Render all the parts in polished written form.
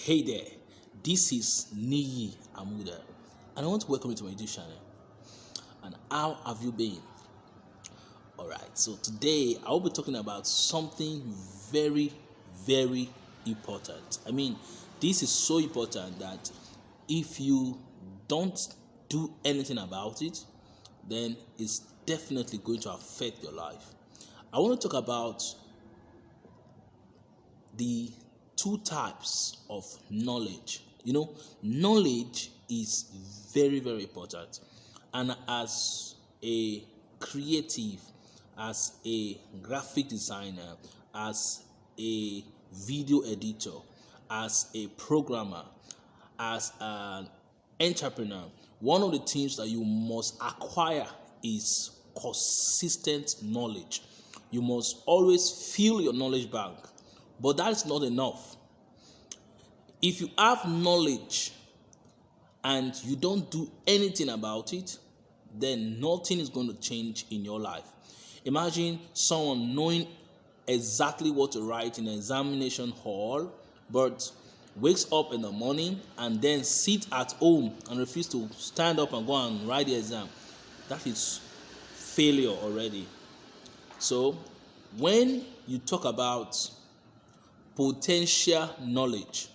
Hey there, this is Niyi Amuda, and I want to welcome you to my YouTube channel. And how have you been? Alright, so today I will be talking about something very, very important. This is so important that if you don't do anything about it, then it's definitely going to affect your life. I want to talk about the two types of knowledge. Knowledge is very, very important. And as a creative, as a graphic designer, as a video editor, as a programmer, as an entrepreneur, one of the things that you must acquire is consistent knowledge. You must always fill your knowledge bank. But that's not enough. If you have knowledge and you don't do anything about it, then nothing is going to change in your life. Imagine someone knowing exactly what to write in an examination hall, but wakes up in the morning and then sits at home and refuses to stand up and go and write the exam. That is failure already. So when you talk about potential knowledge.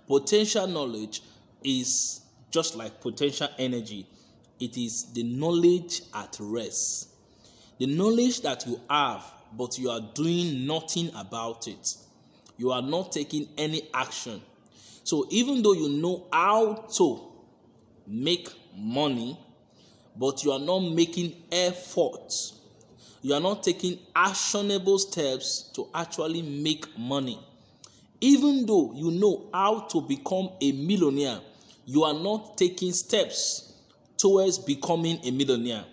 Potential knowledge is just like potential energy. It is the knowledge at rest. The knowledge that you have, but you are doing nothing about it. You are not taking any action. So even though you know how to make money, but you are not making efforts, you are not taking actionable steps to actually make money. Even though you know how to become a millionaire, you are not taking steps towards becoming a millionaire.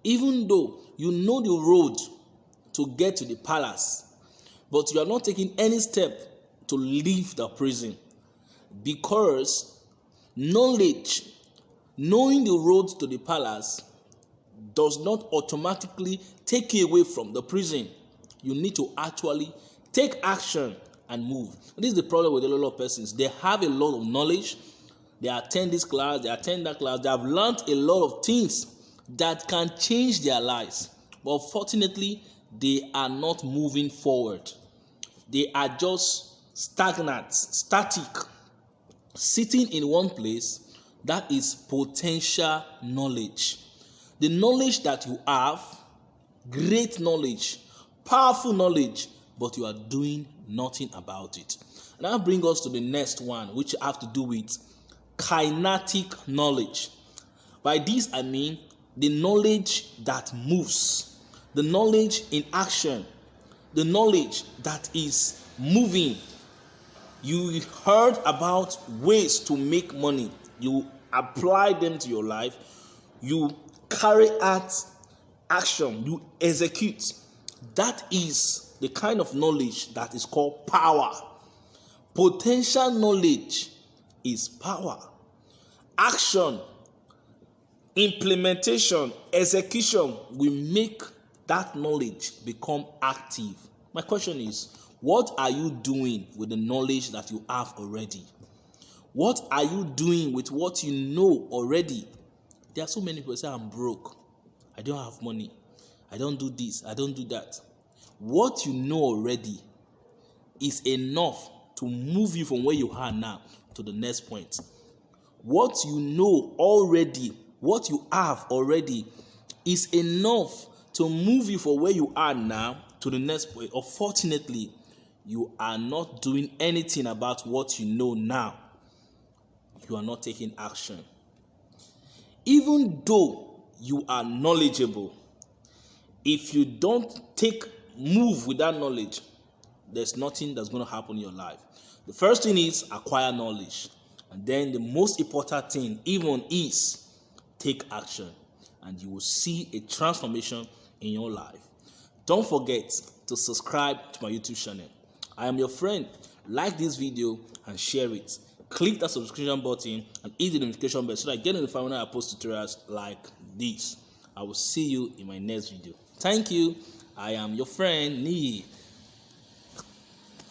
Even though you know the road to get to the palace, but you are not taking any step to leave the prison. Because knowledge, knowing the road to the palace, does not automatically take you away from the prison. You need to actually take action and move. This is the problem with a lot of persons. They have a lot of knowledge. They attend this class, they attend that class. They have learned a lot of things that can change their lives. But fortunately, they are not moving forward. They are just stagnant, static, sitting in one place. That is potential knowledge. The knowledge that you have, great knowledge, powerful knowledge, but you are doing nothing about it. And that brings us to the next one, which have to do with kinetic knowledge. By this I mean the knowledge that moves, the knowledge in action, the knowledge that is moving. You heard about ways to make money. You apply them to your life. You carry out action, you execute. That is the kind of knowledge that is called power. Potential knowledge is power. Action, implementation, execution will make that knowledge become active. My question is, what are you doing with the knowledge that you have already? What are you doing with what you know already? There are so many people say, I'm broke, I don't have money, I don't do this, I don't do that. What you know already is enough to move you from where you are now to the next point. What you know already, what you have already, is enough to move you from where you are now to the next point. Unfortunately, you are not doing anything about what you know now. You are not taking action. Even though you are knowledgeable, if you don't move with that knowledge, there's nothing that's going to happen in your life. The first thing is acquire knowledge. And then the most important thing even is take action. And you will see a transformation in your life. Don't forget to subscribe to my YouTube channel. I am your friend. Like this video and share it. Click that subscription button and hit the notification bell so that I get notified when I post tutorials like this. I will see you in my next video. Thank you. I am your friend Niyi.